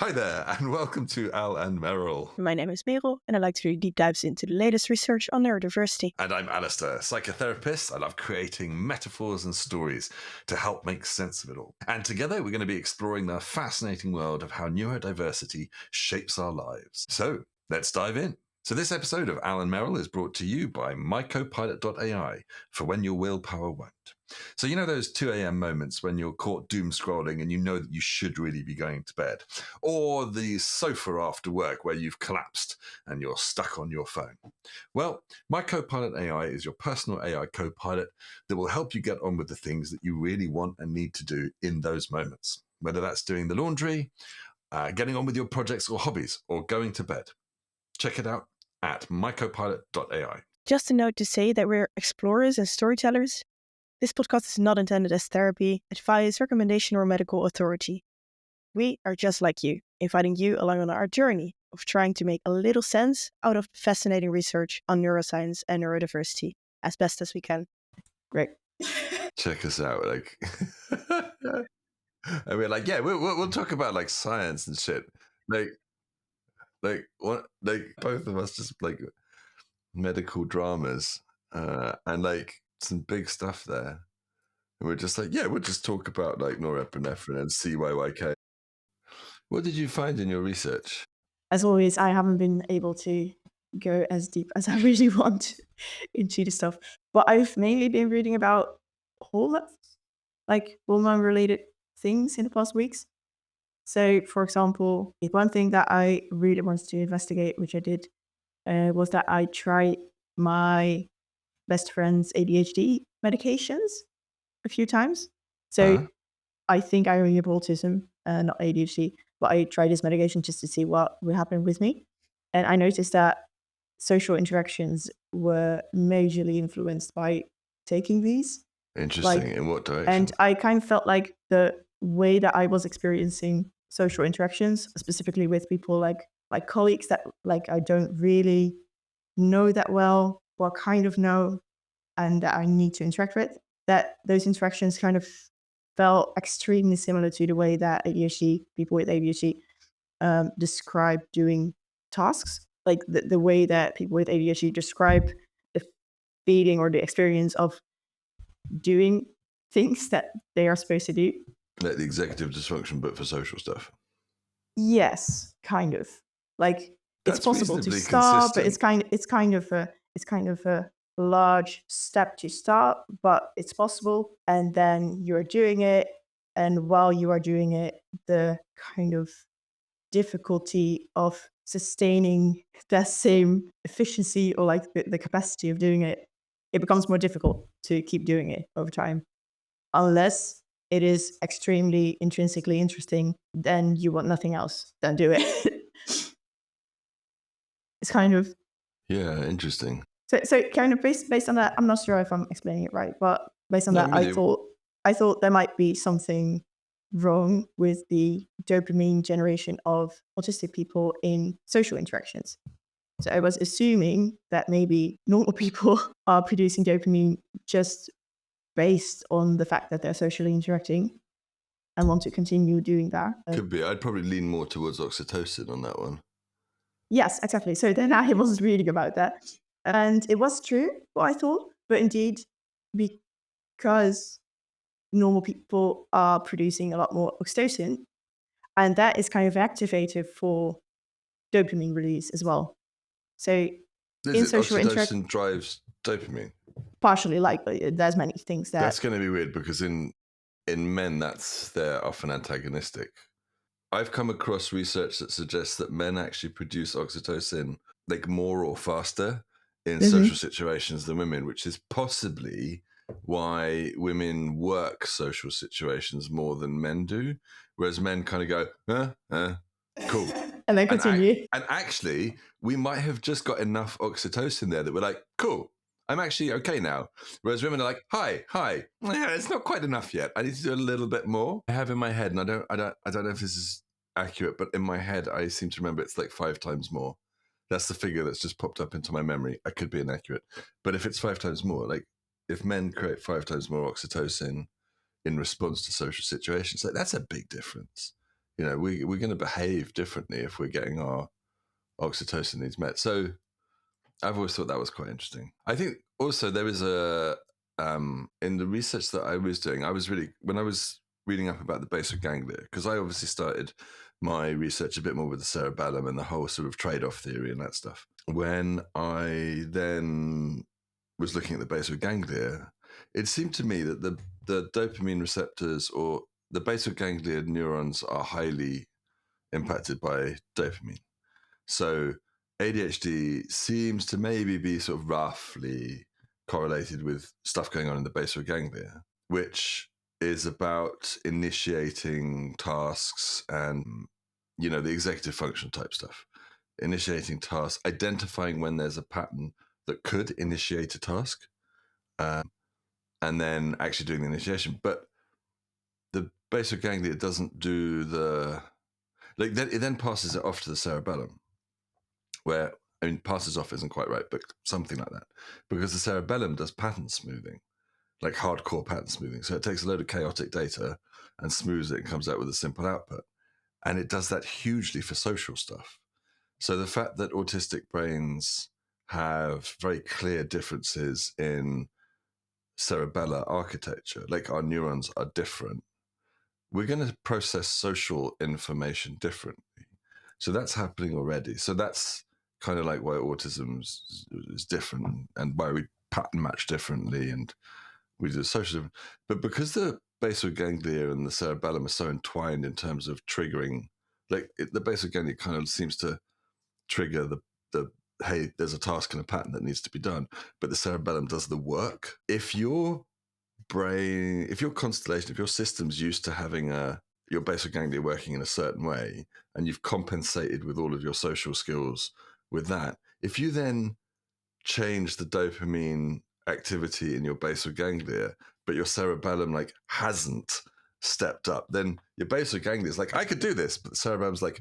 Hi there, and welcome to Al and Merel. My name is Merel, and I like to do deep dives into the latest research on neurodiversity. And I'm Alastair, psychotherapist. I love creating metaphors and stories to help make sense of it all. And together we're going to be exploring the fascinating world of how neurodiversity shapes our lives. So let's dive in. So this episode of Al and Merel is brought to you by mycopilot.ai for when your willpower won't. So you know those 2 a.m. moments when you're caught doom scrolling and you know that you should really be going to bed? Or the sofa after work where you've collapsed and you're stuck on your phone? Well, My Copilot AI is your personal AI co-pilot that will help you get on with the things that you really want and need to do in those moments, whether that's doing the laundry, getting on with your projects or hobbies, or going to bed. Check it out at mycopilot.ai. Just a note to say that we're explorers and storytellers. This podcast is not intended as therapy, advice, recommendation, or medical authority. We are just like you, inviting you along on our journey of trying to make a little sense out of fascinating research on neuroscience and neurodiversity as best as we can. Great. Check us out. I mean, we'll talk about like science and shit. Like both of us just like medical dramas and like some big stuff there. And we're just like, we'll just talk about like norepinephrine and CYYK. What did you find in your research? As always, I haven't been able to go as deep as I really want into the stuff. But I've mainly been reading about hormone-related things in the past weeks. So, for example, one thing that I really wanted to investigate, which I did, was that I tried my best friend's ADHD medications a few times. So I think I only have autism, not ADHD, but I tried this medication just to see what would happen with me. And I noticed that social interactions were majorly influenced by taking these. Interesting. In what direction? And I kind of felt like the way that I was experiencing social interactions, specifically with people like colleagues that like I don't really know that well, or kind of know, and that I need to interact with, that those interactions kind of felt extremely similar to the way that people with ADHD describe doing tasks. Like the way that people with ADHD describe the feeling or the experience of doing things that they are supposed to do. Like the executive dysfunction, but for social stuff. Yes, kind of. Like That's it's possible to reasonably start, but consistent. it's kind of a large step to start, but it's possible. And then you're doing it, and while you are doing it, the kind of difficulty of sustaining that same efficiency or like the capacity of doing it, it becomes more difficult to keep doing it over time. Unless it is extremely intrinsically interesting, then you want nothing else than do it. It's kind of interesting. so kind of based on that. I'm not sure if I'm explaining it right, but based on No, that, I thought there might be something wrong with the dopamine generation of autistic people in social interactions. So I was assuming that maybe normal people are producing dopamine just based on the fact that they're socially interacting and want to continue doing that. Could be. I'd probably lean more towards oxytocin on that one. Yes, exactly. So then I was reading about that. And it was true, what I thought. But indeed, because normal people are producing a lot more oxytocin, and that is kind of activated for dopamine release as well. So in social oxytocin drives dopamine? Partially, like there's many things That's going to be weird because in men, they're often antagonistic. I've come across research that suggests that men actually produce oxytocin like more or faster in social situations than women, which is possibly why women work social situations more than men do, whereas men kind of go, cool. And then continue. And actually, we might have just got enough oxytocin there that we're like, cool, I'm actually okay now. Whereas women are like, hi. Yeah, it's not quite enough yet. I need to do a little bit more. I have in my head, and I don't know if this is accurate, but in my head, I seem to remember it's like 5 times more. That's the figure that's just popped up into my memory. I could be inaccurate, but if it's 5 times more, like if men create 5 times more oxytocin in response to social situations, like that's a big difference. you know, we're going to behave differently if we're getting our oxytocin needs met. So I've always thought that was quite interesting. I think also there is in the research that I was doing, when I was reading up about the basal ganglia, because I obviously started my research a bit more with the cerebellum and the whole sort of trade-off theory and that stuff. When I then was looking at the basal ganglia, it seemed to me that the dopamine receptors or the basal ganglia neurons are highly impacted by dopamine. So ADHD seems to maybe be sort of roughly correlated with stuff going on in the basal ganglia, which is about initiating tasks and, you know, the executive function type stuff. Initiating tasks, identifying when there's a pattern that could initiate a task, and then actually doing the initiation. But the basal ganglia doesn't do it then passes it off to the cerebellum, where, I mean, passes off isn't quite right, but something like that, because the cerebellum does pattern smoothing, like hardcore pattern smoothing. So it takes a load of chaotic data and smooths it and comes out with a simple output. And it does that hugely for social stuff. So the fact that autistic brains have very clear differences in cerebellar architecture, like our neurons are different, we're going to process social information differently. So that's happening already. So that's kind of like why autism is different and why we pattern match differently and we do social different. But because the basal ganglia and the cerebellum are so entwined in terms of triggering, the basal ganglia kind of seems to trigger the hey, there's a task and a pattern that needs to be done, but the cerebellum does the work. If your brain, if your constellation, if your system's used to having your basal ganglia working in a certain way, and you've compensated with all of your social skills with that, if you then change the dopamine activity in your basal ganglia, but your cerebellum hasn't stepped up, then your basal ganglia is like, I could do this, but the cerebellum's like,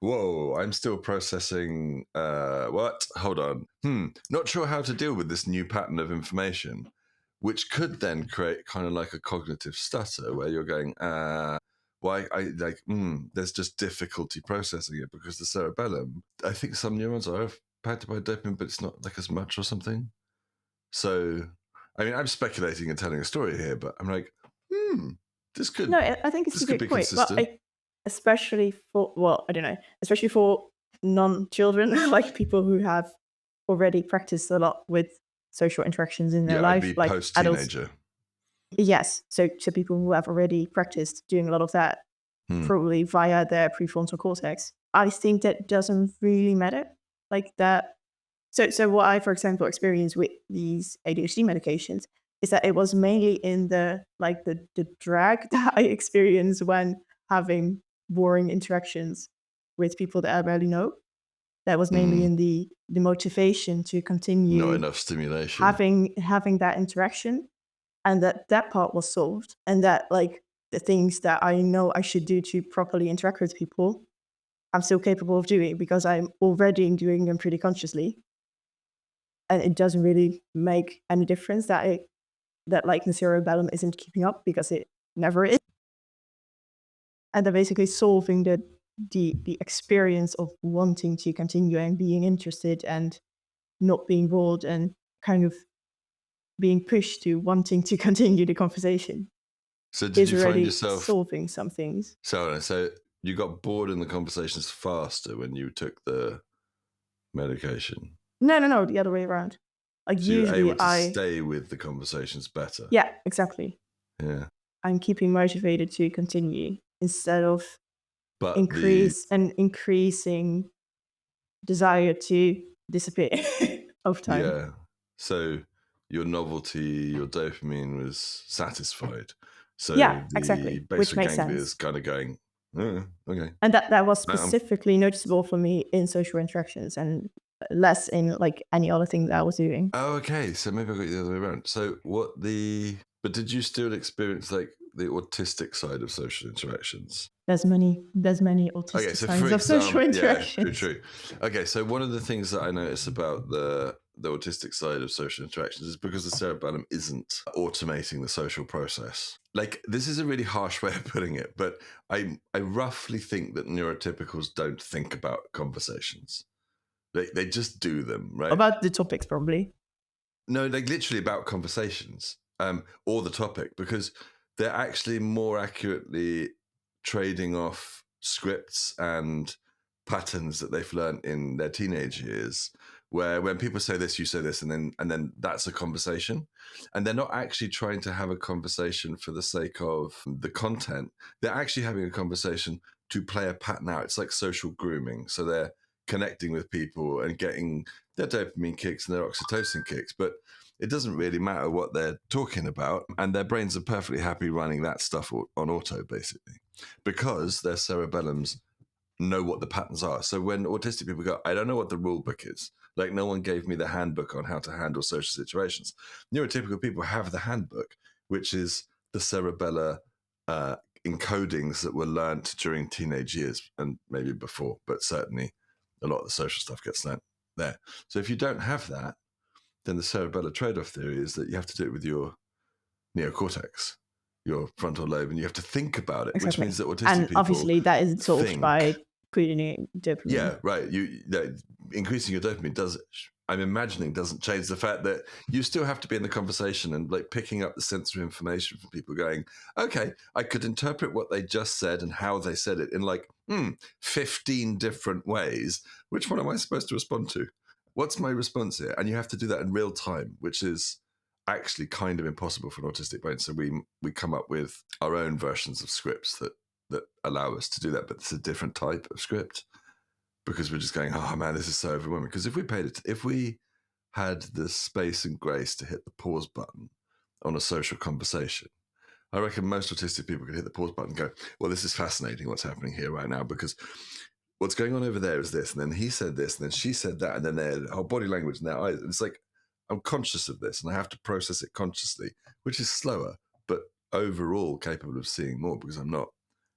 whoa, I'm still processing, what? Hold on. Not sure how to deal with this new pattern of information, which could then create kind of like a cognitive stutter where you're going, there's just difficulty processing it because the cerebellum, I think some neurons are impacted by dopamine, but it's not as much or something. So, I mean, I'm speculating and telling a story here, but I'm like, this could. No, I think it's a good point. Consistent. But especially for non-children, like people who have already practiced a lot with social interactions in their life, I'd be like post-teenager. Adults. Yes, so people who have already practiced doing a lot of that, probably via their prefrontal cortex. I think that doesn't really matter, like that. So what I, for example, experienced with these ADHD medications is that it was mainly in the drag that I experienced when having boring interactions with people that I barely know. That was mainly in the motivation to continue not enough stimulation, having that interaction, and that part was solved, and that the things that I know I should do to properly interact with people, I'm still capable of doing because I'm already doing them pretty consciously. And it doesn't really make any difference that the cerebellum isn't keeping up, because it never is. And they're basically solving the experience of wanting to continue and being interested and not being bored and kind of being pushed to wanting to continue the conversation. So did you find yourself solving some things? So you got bored in the conversations faster when you took the medication? No, the other way around. Like, so usually you're able to stay with the conversations better. Yeah, exactly. Yeah. I'm keeping motivated to continue instead of increasing desire to disappear over time. Yeah. So your novelty, your dopamine was satisfied. So yeah, exactly. Which makes sense. Is kind of going, okay. And that was specifically noticeable for me in social interactions and less in any other thing that I was doing. Oh, okay. So maybe I got you the other way around. So but did you still experience the autistic side of social interactions? There's many autistic sides of social interactions. Yeah, true. Okay, so one of the things that I noticed about the the autistic side of social interactions is because the cerebellum isn't automating the social process. Like, this is a really harsh way of putting it, but I roughly think that neurotypicals don't think about conversations. They just do them, right? About the topics, probably. No, like literally about conversations, or the topic, because they're actually more accurately trading off scripts and patterns that they've learned in their teenage years, where when people say this, you say this, and then that's a conversation. And they're not actually trying to have a conversation for the sake of the content. They're actually having a conversation to play a pattern out. It's like social grooming. So they're connecting with people and getting their dopamine kicks and their oxytocin kicks, but it doesn't really matter what they're talking about, and their brains are perfectly happy running that stuff on auto, basically, because their cerebellums know what the patterns are. So when autistic people go, I don't know what the rule book is, like no one gave me the handbook on how to handle social situations. Neurotypical people have the handbook, which is the cerebellar encodings that were learnt during teenage years and maybe before, but certainly a lot of the social stuff gets learnt there. So if you don't have that, then the cerebellar trade-off theory is that you have to do it with your neocortex, your frontal lobe, and you have to think about it, Exactly. which means that autistic And people obviously that isn't solved think by putting in dopamine. Yeah, right. Increasing your dopamine I'm imagining doesn't change the fact that you still have to be in the conversation and like picking up the sensory information from people going, okay, I could interpret what they just said and how they said it in like 15 different ways. Which one am I supposed to respond to? What's my response here? And you have to do that in real time, which is actually kind of impossible for an autistic brain. So we come up with our own versions of scripts that allow us to do that, but it's a different type of script, because we're just going, oh man, this is so overwhelming. Because if we had the space and grace to hit the pause button on a social conversation, I reckon most autistic people could hit the pause button and go, well, this is fascinating what's happening here right now, because what's going on over there is this, and then he said this, and then she said that, and then their whole body language and their eyes. And it's like, I'm conscious of this and I have to process it consciously, which is slower, but overall capable of seeing more because I'm not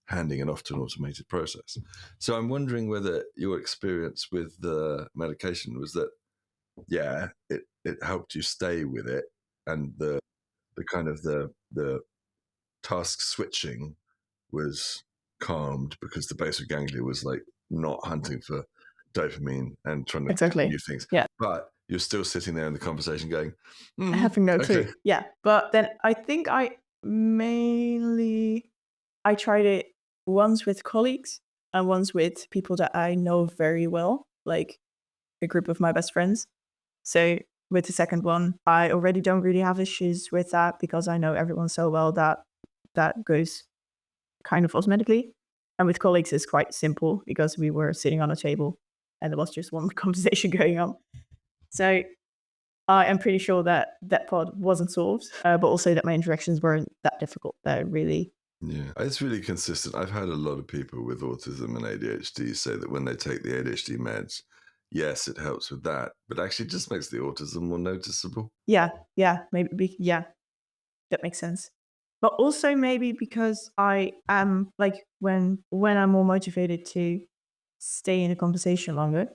handing it off to an automated process. So I'm wondering whether your experience with the medication was that, yeah, it helped you stay with it, and the kind of the task switching was calmed because the basal ganglia was like not hunting for dopamine and trying to Exactly. new things. Yeah. But you're still sitting there in the conversation going, having no clue. okay. Yeah. But then I think I tried it once with colleagues and once with people that I know very well, like a group of my best friends. So with the second one, I already don't really have issues with that because I know everyone so well that that goes kind of automatically. And with colleagues, it's quite simple because we were sitting on a table and there was just one conversation going on. So I am pretty sure that that part wasn't solved, but also that my interactions weren't that difficult. That really. Yeah, it's really consistent. I've had a lot of people with autism and ADHD say that when they take the ADHD meds, yes, it helps with that, but actually it just makes the autism more noticeable. Yeah, maybe, yeah, that makes sense. But also maybe because I am like when I'm more motivated to stay in a conversation longer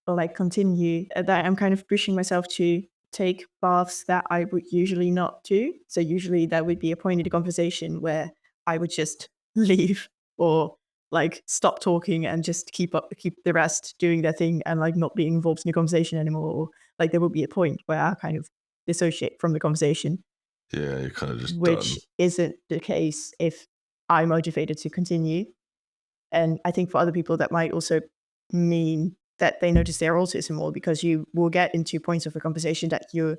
or like continue, that I'm kind of pushing myself to take paths that I would usually not do. So usually that would be a point in the conversation where I would just leave or like stop talking and just keep the rest doing their thing and like not being involved in the conversation anymore. Or like there will be a point where I kind of dissociate from the conversation. Yeah, you're kind of just which done. isn't the case if I'm motivated to continue. And I think for other people that might also mean that they notice their autism more because you will get into points of a conversation that you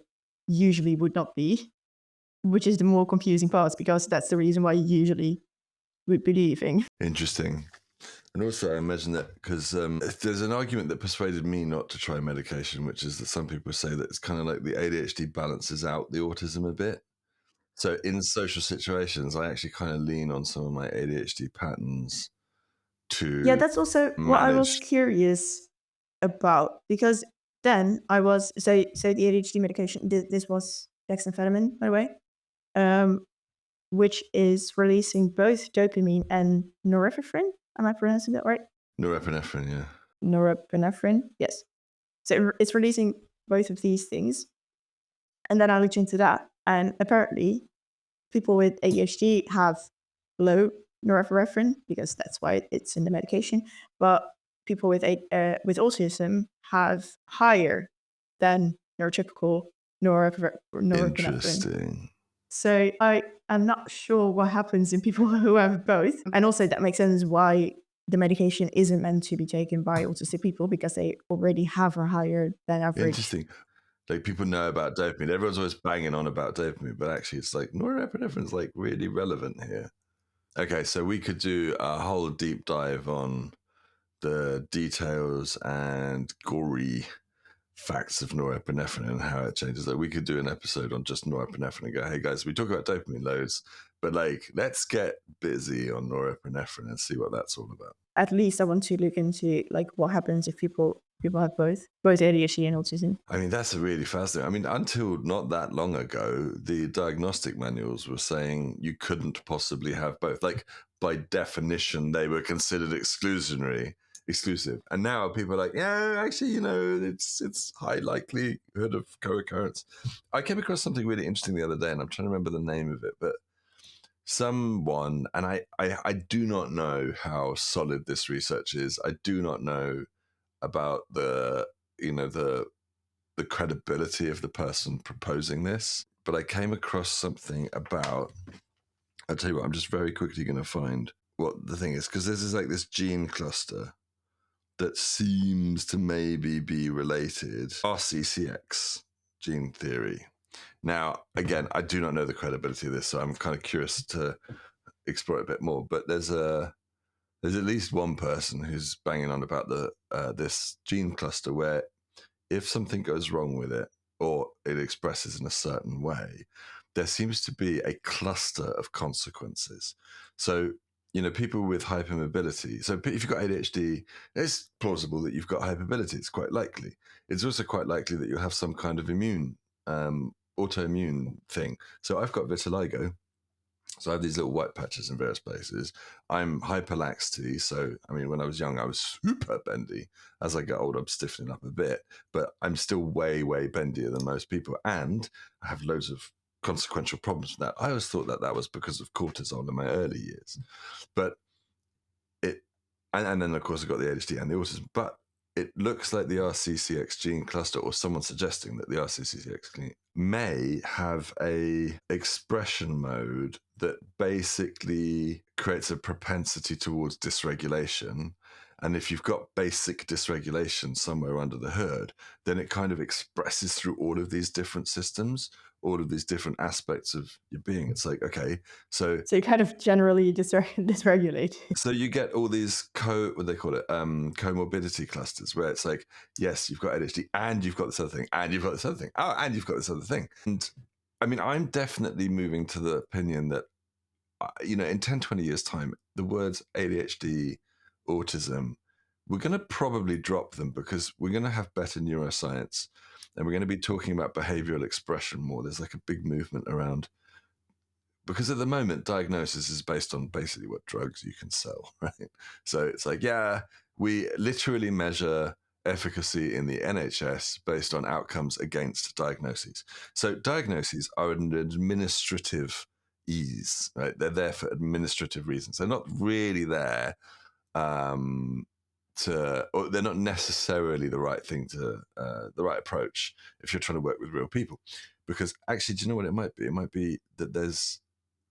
usually would not be, which is the more confusing part because that's the reason why you usually would be leaving. Interesting. And also, I imagine that because there's an argument that persuaded me not to try medication, which is that some people say that it's kind of like the ADHD balances out the autism a bit. So in social situations, I actually kind of lean on some of my ADHD patterns to Yeah, that's also what I was manage. curious about because then I was so the ADHD medication. This was dexamphetamine, by the way, which is releasing both dopamine and norepinephrine. Am I pronouncing that right? Norepinephrine, yeah. Norepinephrine, yes. So it's releasing both of these things. And then I looked into that, and apparently people with ADHD have low norepinephrine because that's why it's in the medication. But people with autism have higher than neurotypical norepinephrine. Interesting. So I am not sure what happens in people who have both. And also that makes sense why the medication isn't meant to be taken by autistic people, because they already have a higher than average. Interesting. Like, people know about dopamine. Everyone's always banging on about dopamine, but actually it's like norepinephrine is like really relevant here. Okay, so we could do a whole deep dive on the details and gory facts of norepinephrine and how it changes. Like, we could do an episode on just norepinephrine and go, hey guys, we talk about dopamine loads, but like, let's get busy on norepinephrine and see what that's all about. At least I want to look into like what happens if people have both ADHD and autism. I mean, that's really fascinating. I mean, until not that long ago, the diagnostic manuals were saying you couldn't possibly have both. Like, by definition, they were considered exclusive. And now people are like, yeah, actually, it's high likelihood of co-occurrence. I came across something really interesting the other day, and I'm trying to remember the name of it, but someone, and I do not know how solid this research is. I do not know about the credibility of the person proposing this, but I came across something about, I'll tell you what, I'm just very quickly going to find what the thing is, because this is like this gene cluster that seems to maybe be related. RCCX gene theory. Now, again, I do not know the credibility of this, so I'm kind of curious to explore it a bit more, but there's at least one person who's banging on about this gene cluster where if something goes wrong with it or it expresses in a certain way, there seems to be a cluster of consequences. So, people with hypermobility. So if you've got ADHD, it's plausible that you've got hypermobility. It's quite likely. It's also quite likely that you'll have some kind of autoimmune thing. So I've got vitiligo. So I have these little white patches in various places. I'm hyperlaxity. So, I mean, when I was young, I was super bendy. As I get older, I'm stiffening up a bit, but I'm still way, way bendier than most people. And I have loads of consequential problems with that. I always thought that was because of cortisol in my early years. But and then, of course, I got the ADHD and the autism. But it looks like the RCCX gene cluster, or someone suggesting that the RCCX gene may have a expression mode that basically creates a propensity towards dysregulation. And if you've got basic dysregulation somewhere under the hood, then it kind of expresses through all of these different systems, all of these different aspects of your being. It's like, okay, so you're kind of generally dysregulated. So you get all these comorbidity clusters where it's like, yes, you've got ADHD and you've got this other thing and you've got this other thing. Oh, and you've got this other thing. And I mean, I'm definitely moving to the opinion that, in 10, 20 years time, the words ADHD, autism, we're going to probably drop them because we're going to have better neuroscience and we're going to be talking about behavioral expression more. There's like a big movement around, because at the moment, diagnosis is based on basically what drugs you can sell, right? So it's like, yeah, we literally measure efficacy in the NHS based on outcomes against diagnoses. So diagnoses are an administrative ease, right? They're there for administrative reasons. They're not really there or they're not necessarily the right thing the right approach if you're trying to work with real people. Because actually, do you know what it might be? It might be that there's,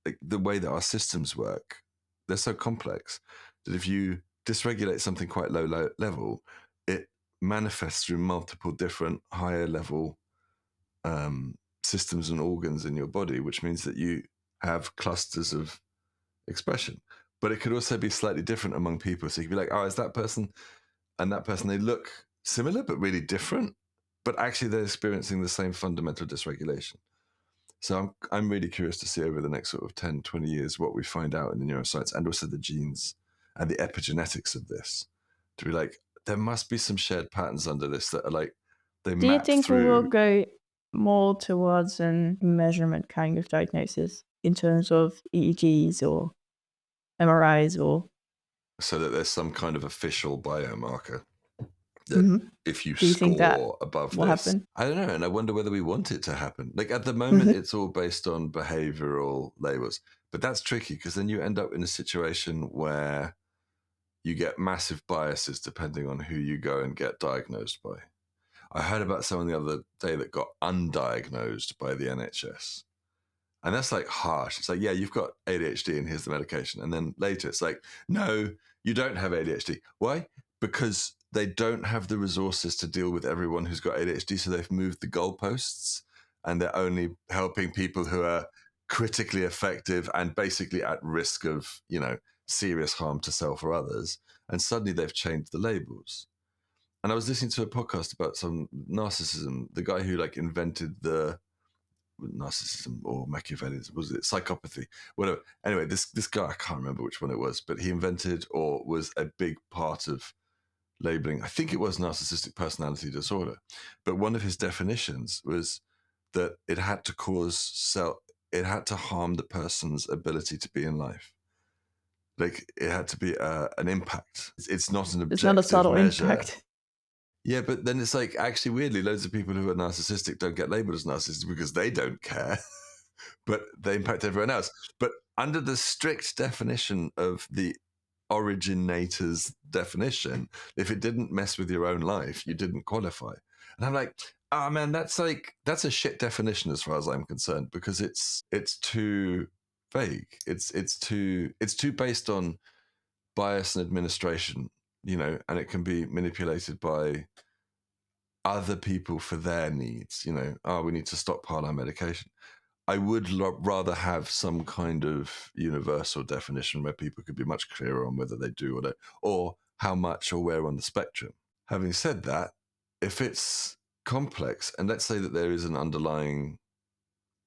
like, the way that our systems work, they're so complex that if you dysregulate something quite low level, it manifests through multiple different higher level systems and organs in your body, which means that you have clusters of expression. But it could also be slightly different among people. So you could be like, oh, is that person and that person, they look similar but really different, but actually they're experiencing the same fundamental dysregulation. So I'm really curious to see over the next sort of 10, 20 years what we find out in the neuroscience and also the genes and the epigenetics of this, to be like, there must be some shared patterns under this that are like, they Do you map think we will through. go more towards a measurement kind of diagnosis in terms of EEGs or MRIs, or So that there's some kind of official biomarker? that hmm if you Do you think that score above will this, happen? I don't know, and I wonder whether we want it to happen. Like at the moment, hmm it's all based on behavioral labels, but that's tricky because then you end up in a situation where you get massive biases depending on who you go and get diagnosed by. I heard about someone the other day that got undiagnosed by the NHS. And that's like harsh. It's like, yeah, you've got ADHD and here's the medication. And then later it's like, no, you don't have ADHD. Why? Because they don't have the resources to deal with everyone who's got ADHD. So they've moved the goalposts and they're only helping people who are critically effective and basically at risk of, serious harm to self or others. And suddenly they've changed the labels. And I was listening to a podcast about some narcissism, the guy who invented the narcissism or Machiavellianism, was it psychopathy, whatever. Anyway, this guy, I can't remember which one it was, but he invented or was a big part of labeling, I think it was narcissistic personality disorder, but one of his definitions was that it had to harm the person's ability to be in life. Like it had to be an impact. It's not an It's not a objective subtle measure. impact. Yeah, but then it's actually weirdly, loads of people who are narcissistic don't get labeled as narcissistic because they don't care, but they impact everyone else. But under the strict definition of the originator's definition, if it didn't mess with your own life, you didn't qualify. And I'm like, oh man, that's a shit definition as far as I'm concerned, because it's too vague. It's too based on bias and administration, and it can be manipulated by other people for their needs. We need to stockpile our medication. I would rather have some kind of universal definition where people could be much clearer on whether they do or don't, or how much or where on the spectrum. Having said that, if it's complex, and let's say that there is an underlying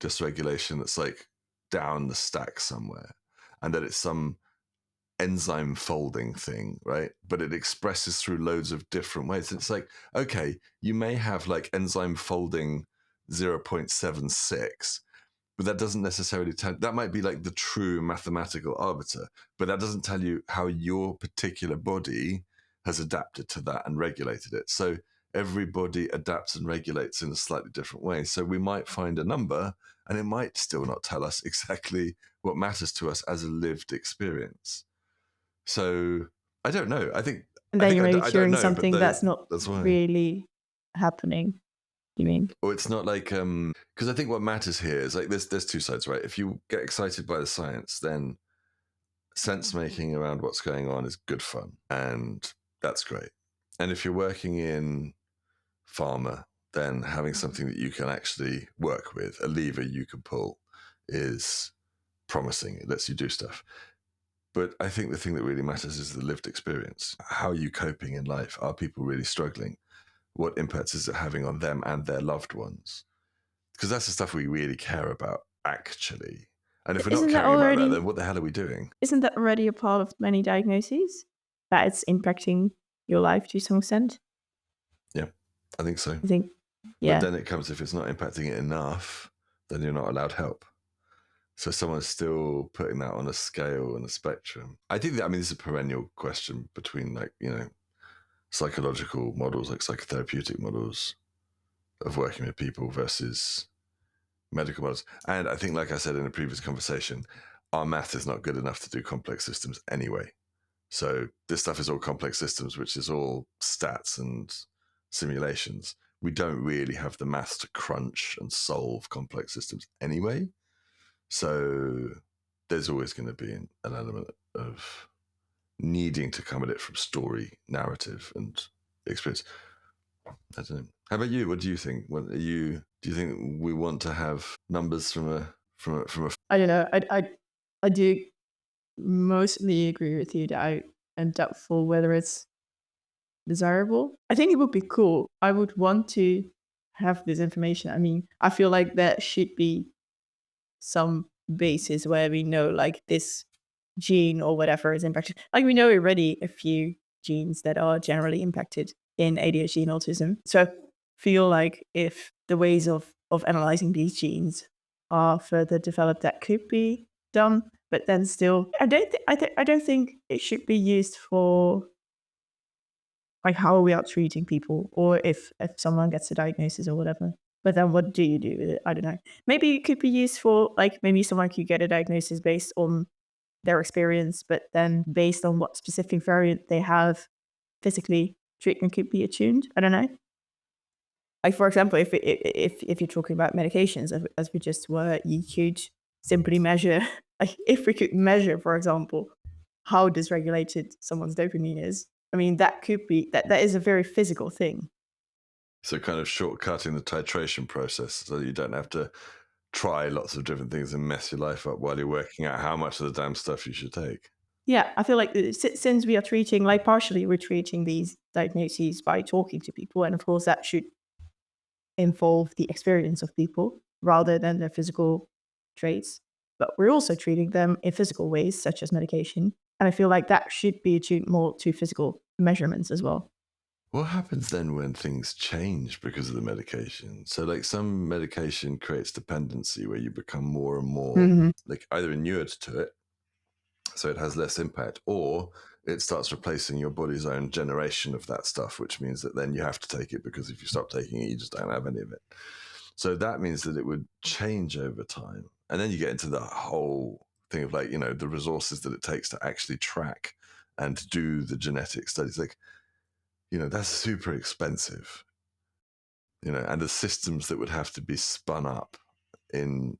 dysregulation that's down the stack somewhere, and that it's some enzyme folding thing, right? But it expresses through loads of different ways. It's okay, you may have enzyme folding 0.76, but that doesn't necessarily that might be the true mathematical arbiter, but that doesn't tell you how your particular body has adapted to that and regulated it. So everybody adapts and regulates in a slightly different way. So we might find a number and it might still not tell us exactly what matters to us as a lived experience. So I don't know. I think And then you're maybe I don't curing know, something but that's not that's why. really happening, you mean? Or it's not because I think what matters here is there's two sides, right? If you get excited by the science, then sense making around what's going on is good fun, and that's great. And if you're working in pharma, then having something that you can actually work with, a lever you can pull, is promising. It lets you do stuff. But I think the thing that really matters is the lived experience. How are you coping in life? Are people really struggling? What impacts is it having on them and their loved ones? Because that's the stuff we really care about, actually. And if we're not Isn't that caring about that, already then what the hell are we doing? isn't that already a part of many diagnoses? That it's impacting your life to some extent? Yeah, I think so. I think, But yeah. then it comes, if it's not impacting it enough, then you're not allowed help. So someone's still putting that on a scale and a spectrum. I think that, this is a perennial question between psychological models, like psychotherapeutic models of working with people versus medical models. And I think, like I said in a previous conversation, our math is not good enough to do complex systems anyway. So this stuff is all complex systems, which is all stats and simulations. We don't really have the maths to crunch and solve complex systems anyway. So there's always going to be an element of needing to come at it from story, narrative, and experience. I don't know. How about you? What do you think? Do you think we want to have numbers from a I don't know. I do mostly agree with you that I am doubtful whether it's desirable. I think it would be cool. I would want to have this information. I feel like there should be some basis where we know this gene or whatever is impacted. We know already a few genes that are generally impacted in ADHD and autism. So I feel like if the ways of analyzing these genes are further developed, that could be done. But then still, I don't think it should be used for like how we are treating people, or if someone gets a diagnosis or whatever. But then what do you do with it? I don't know. Maybe it could be useful, like maybe someone could get a diagnosis based on their experience, but then based on what specific variant they have physically, treatment could be attuned. I don't know. Like, for example, if you're talking about medications, as we just were, you could simply measure, like if we could measure, for example, how dysregulated someone's dopamine is. I mean, that could be, that is a very physical thing. So kind of shortcutting the titration process so that you don't have to try lots of different things and mess your life up while you're working out how much of the damn stuff you should take. Yeah, I feel like since we are treating, like partially we're treating these diagnoses by talking to people, and of course that should involve the experience of people rather than their physical traits. But we're also treating them in physical ways, such as medication. And I feel like that should be attuned more to physical measurements as well. What happens then when things change because of the medication? So, like, some medication creates dependency where you become more and more like either inured to it, so it has less impact, or it starts replacing your body's own generation of that stuff, which means that then you have to take it because if you stop taking it, you just don't have any of it. So that means that it would change over time. And then you get into the whole thing of like, the resources that it takes to actually track and do the genetic studies. Like, that's super expensive, and the systems that would have to be spun up in,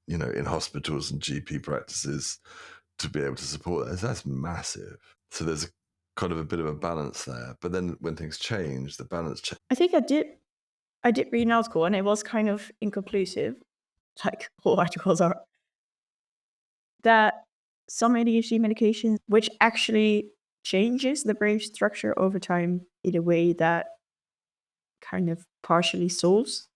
in hospitals and GP practices to be able to support that's massive. So there's kind of a bit of a balance there. But then when things change, the balance changes. I think I did read an article, and it was kind of inconclusive, like all articles are, that some ADHD medications, which actually changes the brain structure over time in a way that kind of partially solves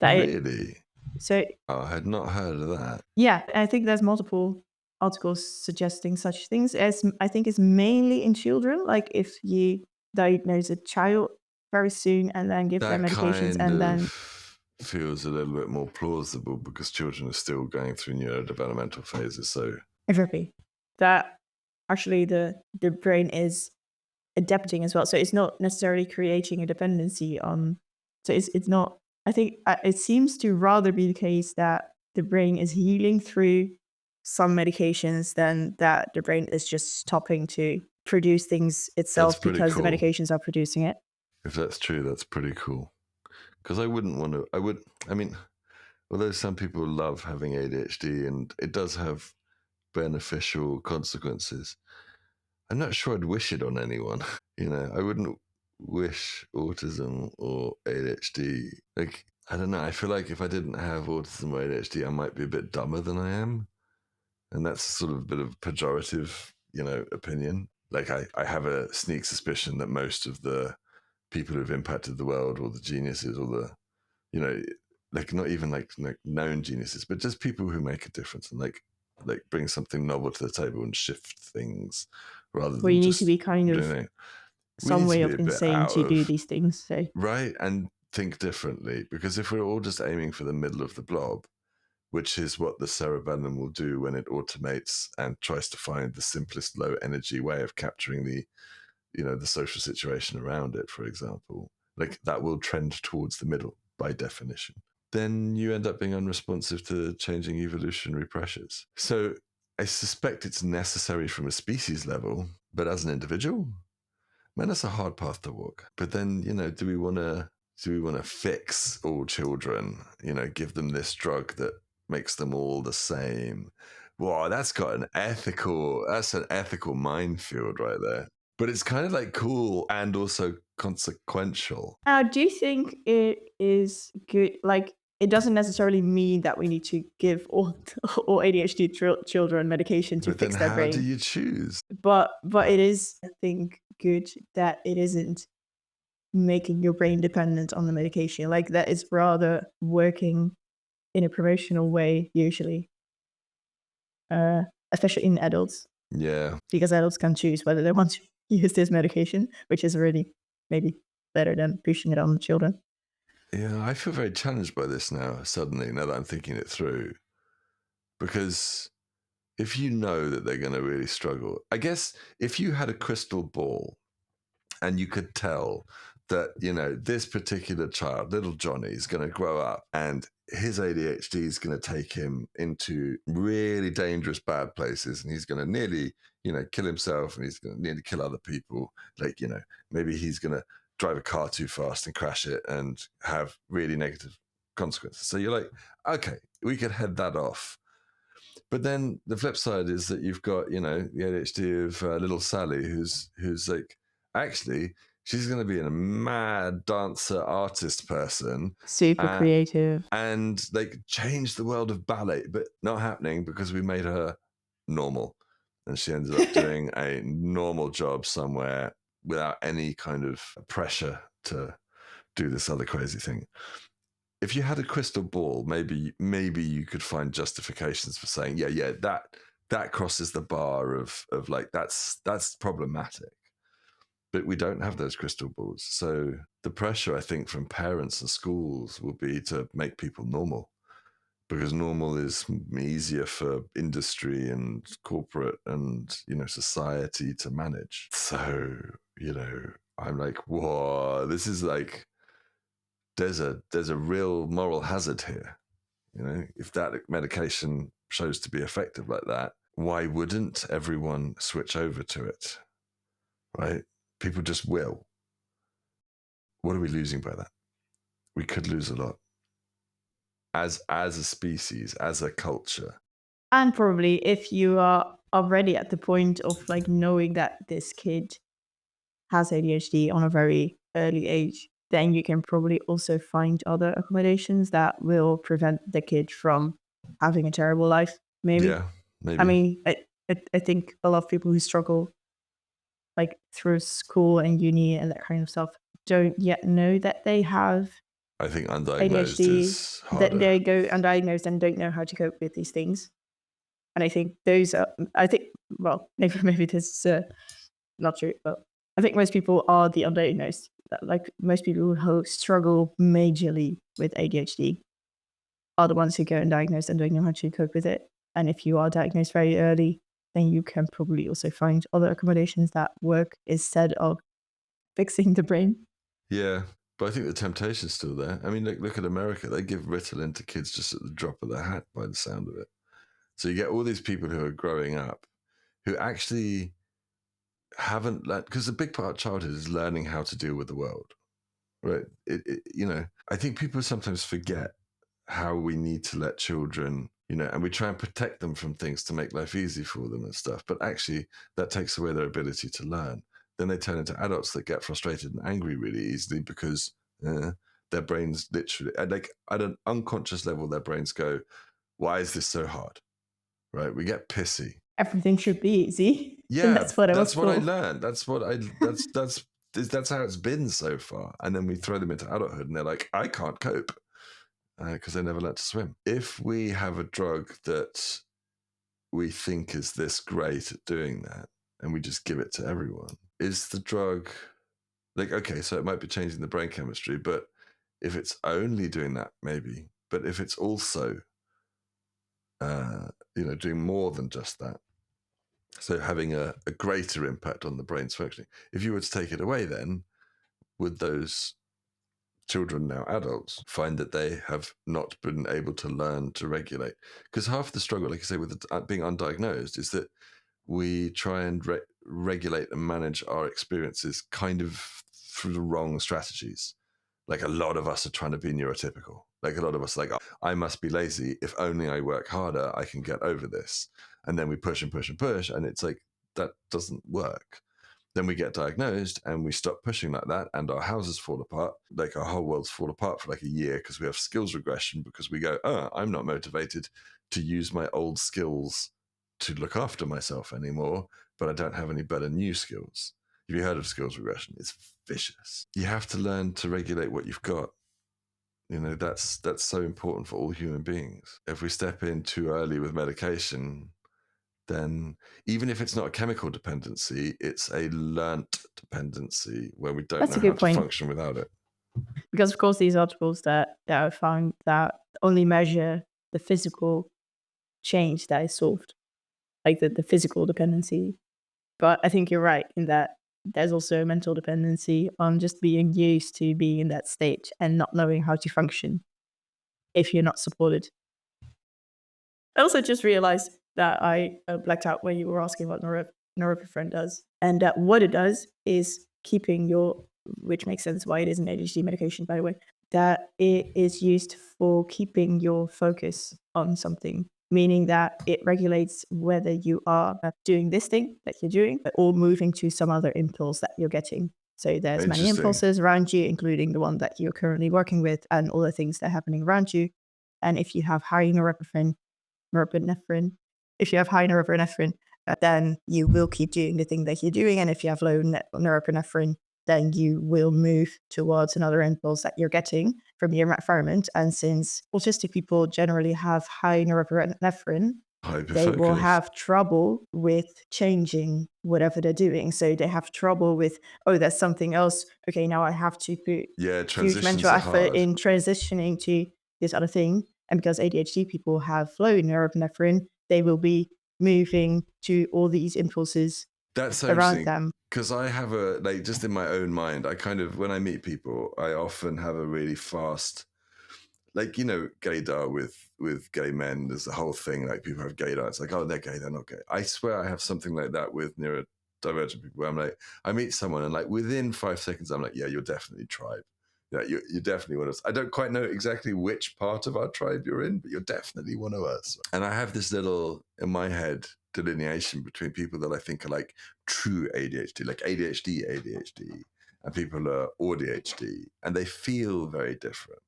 that. Really? So I had not heard of that. yeah, I think there's multiple articles suggesting such things. As I think it's mainly in children, like if you diagnose a child very soon and then give them That medications, kind and of then feels a little bit more plausible because children are still going through neurodevelopmental phases. So exactly that actually the brain is adapting as well. So it's not necessarily creating a dependency on. So it's not. I think it seems to rather be the case that the brain is healing through some medications than that the brain is just stopping to produce things itself pretty because the cool. medications are producing it. If that's true, that's pretty cool. Because I wouldn't want to. I mean, although some people love having ADHD and it does have beneficial consequences, I'm not sure I'd wish it on anyone. I wouldn't wish autism or ADHD. Like, I don't know. I feel like if I didn't have autism or ADHD, I might be a bit dumber than I am. And that's sort of a bit of pejorative, opinion. Like, I have a sneak suspicion that most of the people who've impacted the world, or the geniuses, or the, like not even like known geniuses, but just people who make a difference and like bring something novel to the table and shift things rather Where than you need just to be kind of we some need to way be of a bit insane out to do of these things. So right and think differently, because if we're all just aiming for the middle of the blob, which is what the cerebellum will do when it automates and tries to find the simplest low energy way of capturing the the social situation around it, for example, like that will trend towards the middle by definition, then you end up being unresponsive to changing evolutionary pressures. So I suspect it's necessary from a species level, but as an individual, man, that's a hard path to walk. But then, do we want to fix all children? Give them this drug that makes them all the same? Wow, that's an ethical minefield right there. But it's kind of like cool and also consequential. do you think it is good? Like, it doesn't necessarily mean that we need to give all ADHD children medication to But then fix their how do brain. you choose? But it is, I think, good that it isn't making your brain dependent on the medication. Like, that is rather working in a promotional way, usually, especially in adults, Yeah. because adults can choose whether they want to use this medication, which is already maybe better than pushing it on the children. Yeah, I feel very challenged by this now, suddenly, now that I'm thinking it through. Because if you know that they're going to really struggle, I guess if you had a crystal ball And you could tell that, this particular child, little Johnny, is going to grow up and his ADHD is going to take him into really dangerous, bad places. And he's going to nearly, kill himself, and he's going to nearly kill other people. Like, maybe he's going to drive a car too fast and crash it and have really negative consequences. So you're like, okay, we could head that off. But then the flip side is that you've got, the ADHD of little Sally, who's like, actually, she's going to be a mad dancer, artist person, Super creative. and like change the world of ballet, but not happening because we made her normal, and she ended up doing a normal job somewhere without any kind of pressure to do this other crazy thing. If you had a crystal ball, maybe you could find justifications for saying, yeah, that crosses the bar of like that's problematic. But we don't have those crystal balls. So the pressure, I think, from parents and schools will be to make people normal, because normal is easier for industry and corporate and, society to manage. So, I'm like, whoa, this is like, there's a real moral hazard here. If that medication shows to be effective like that, why wouldn't everyone switch over to it? Right? People just will. What are we losing by that? We could lose a lot as a species, as a culture. And probably if you are already at the point of like knowing that this kid has ADHD on a very early age, then you can probably also find other accommodations that will prevent the kid from having a terrible life, maybe. Yeah, maybe. I mean, I think a lot of people who struggle like through school and uni and that kind of stuff don't yet know that they have I think undiagnosed ADHD, is that harder. they go undiagnosed and don't know how to cope with these things. And I think those are, well, maybe this is not true, but I think most people are the undiagnosed. Like most people who struggle majorly with ADHD are the ones who go undiagnosed and don't know how to cope with it. And if you are diagnosed very early, then you can probably also find other accommodations that work instead of fixing the brain. Yeah, but I think the temptation's still there. I mean, look at America. They give Ritalin to kids just at the drop of their hat by the sound of it. So you get all these people who are growing up who actually haven't learned, because a big part of childhood is learning how to deal with the world, right? I think people sometimes forget how we need to let children, and we try and protect them from things to make life easy for them and stuff. But actually, that takes away their ability to learn. Then they turn into adults that get frustrated and angry really easily because their brains literally, like at an unconscious level, their brains go, "Why is this so hard?" Right? We get pissy. Everything should be easy. Yeah, And that's what I learned. That's how it's been so far. And then we throw them into adulthood, and they're like, "I can't cope." Because they never learned to swim. If we have a drug that we think is this great at doing that, and we just give it to everyone, is the drug like, okay, so it might be changing the brain chemistry, but if it's only doing that, maybe. But if it's also, doing more than just that, so having a greater impact on the brain's functioning, if you were to take it away, then would those children, now adults, find that they have not been able to learn to regulate? Because half the struggle, like I say, with being undiagnosed is that we try and regulate and manage our experiences kind of through the wrong strategies. Like a lot of us are trying to be neurotypical. Like a lot of us are like, oh, I must be lazy. If only I work harder, I can get over this. And then we push and push and push. And it's like, that doesn't work. Then we get diagnosed and we stop pushing like that, and our houses fall apart. Like our whole worlds fall apart for like a year because we have skills regression, because we go, oh, I'm not motivated to use my old skills to look after myself anymore, but I don't have any better new skills. Have you heard of skills regression? It's vicious. You have to learn to regulate what you've got. That's so important for all human beings. If we step in too early with medication, then even if it's not a chemical dependency, it's a learnt dependency where we don't That's a know how good to point. function without it. Because of course these articles that I found that only measure the physical change that is solved, like the physical dependency. But I think you're right in that there's also a mental dependency on just being used to being in that state and not knowing how to function if you're not supported. I also just realized that I blacked out when you were asking what norepinephrine does, and that what it does is keeping your, which makes sense why it is an ADHD medication, by the way, that it is used for keeping your focus on something, meaning that it regulates whether you are doing this thing that you're doing or moving to some other impulse that you're getting. So there's many Interesting. impulses around you, including the one that you're currently working with and all the things that are happening around you. And if you have high norepinephrine, if you have high norepinephrine, then you will keep doing the thing that you're doing. And if you have low norepinephrine, then you will move towards another impulse that you're getting from your environment. And since autistic people generally have high norepinephrine, they will Hyperfocus. have trouble with changing whatever they're doing. So they have trouble with, oh, there's something else. Okay, now I have to put Yeah, huge transitions mental are effort hard. in transitioning to this other thing. And because ADHD people have low norepinephrine, they will be moving to all these impulses That's so around interesting. them. Because I have a, like, just in my own mind, I kind of, when I meet people, I often have a really fast, like, you know, gaydar with gay men. There's the whole thing, like, people have gaydar. It's like, oh, they're gay, they're not gay. I swear I have something like that with neurodivergent people where I'm like, I meet someone and like within 5 seconds, I'm like, yeah, you're definitely tribe. Yeah, you definitely one of us. I don't quite know exactly which part of our tribe you're in, but you're definitely one of us. And I have this little, in my head, delineation between people that I think are like true ADHD, like ADHD, and people who are ADHD, and they feel very different.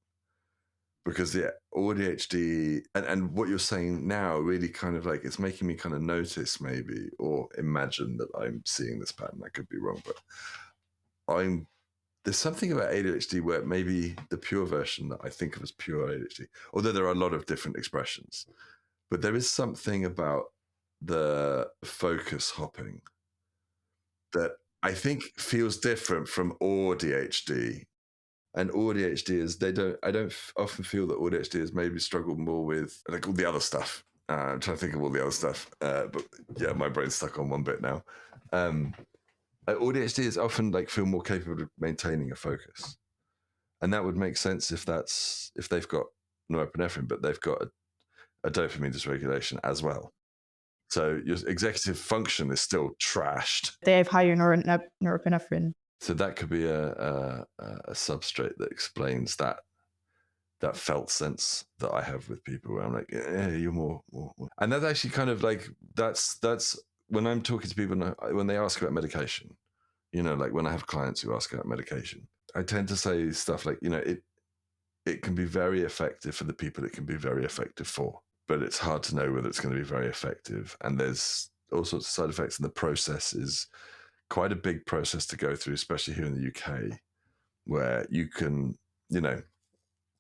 Because the ADHD and what you're saying now really kind of like, it's making me kind of notice maybe, or imagine that I'm seeing this pattern. I could be wrong, but there's something about ADHD where maybe the pure version that I think of as pure ADHD, although there are a lot of different expressions, but there is something about the focus hopping that I think feels different from ADHD. And ADHD is, I don't often feel that ADHD has maybe struggled more with like all the other stuff. I'm trying to think of all the other stuff, but yeah, my brain's stuck on one bit now. ADHD is often like feel more capable of maintaining a focus, and that would make sense if they've got norepinephrine, but they've got a dopamine dysregulation as well. So your executive function is still trashed. They have higher norepinephrine. So that could be a substrate that explains that felt sense that I have with people where I'm like, yeah, you're more. And that's actually kind of like, that's when I'm talking to people when they ask about medication, you know, like when I have clients who ask about medication, I tend to say stuff like, you know, it can be very effective for the people it can be very effective for, but it's hard to know whether it's going to be very effective. And there's all sorts of side effects, and the process is quite a big process to go through, especially here in the UK, where you can, you know,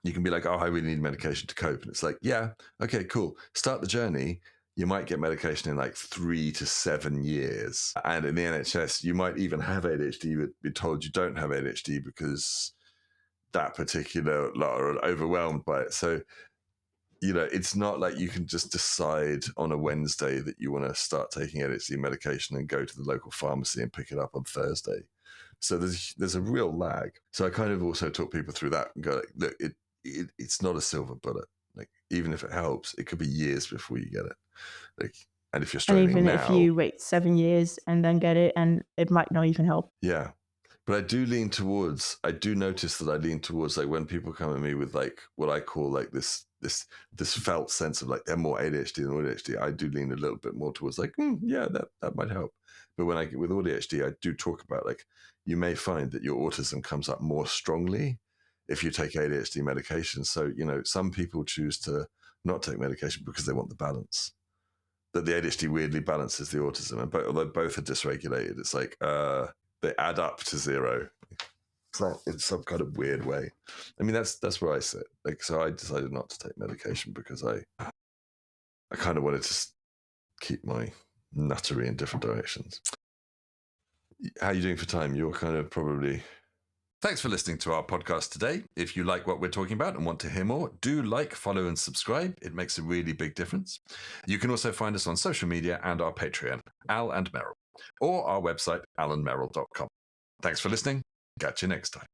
you can be like, oh, I really need medication to cope. And it's like, yeah, okay, cool. Start the journey. You might get medication in like 3 to 7 years. And in the NHS, you might even have ADHD, but be told you don't have ADHD because that particular lot are overwhelmed by it. So, you know, it's not like you can just decide on a Wednesday that you want to start taking ADHD medication and go to the local pharmacy and pick it up on Thursday. So there's a real lag. So I kind of also talk people through that and go, look, it's not a silver bullet. Like, even if it helps, it could be years before you get it. Like, and if you're And struggling even now, if you wait 7 years and then get it, and it might not even help. yeah. But I do notice that I lean towards like when people come at me with like what I call like this felt sense of like they're more ADHD than ADHD. I do lean a little bit more towards like, yeah, that might help. But when I get with ADHD, I do talk about like, you may find that your autism comes up more strongly if you take ADHD medication. So, you know, some people choose to not take medication because they want the balance. That the ADHD weirdly balances the autism, and although both are dysregulated, it's like they add up to zero. It's like in some kind of weird way. I mean, that's where I sit. Like, so I decided not to take medication because I kind of wanted to keep my nuttery in different directions. How are you doing for time? You're kind of probably... Thanks for listening to our podcast today. If you like what we're talking about and want to hear more, do like, follow, and subscribe. It makes a really big difference. You can also find us on social media and our Patreon, Al and Merel. or our website, alanmerrill.com. Thanks for listening. Catch you next time.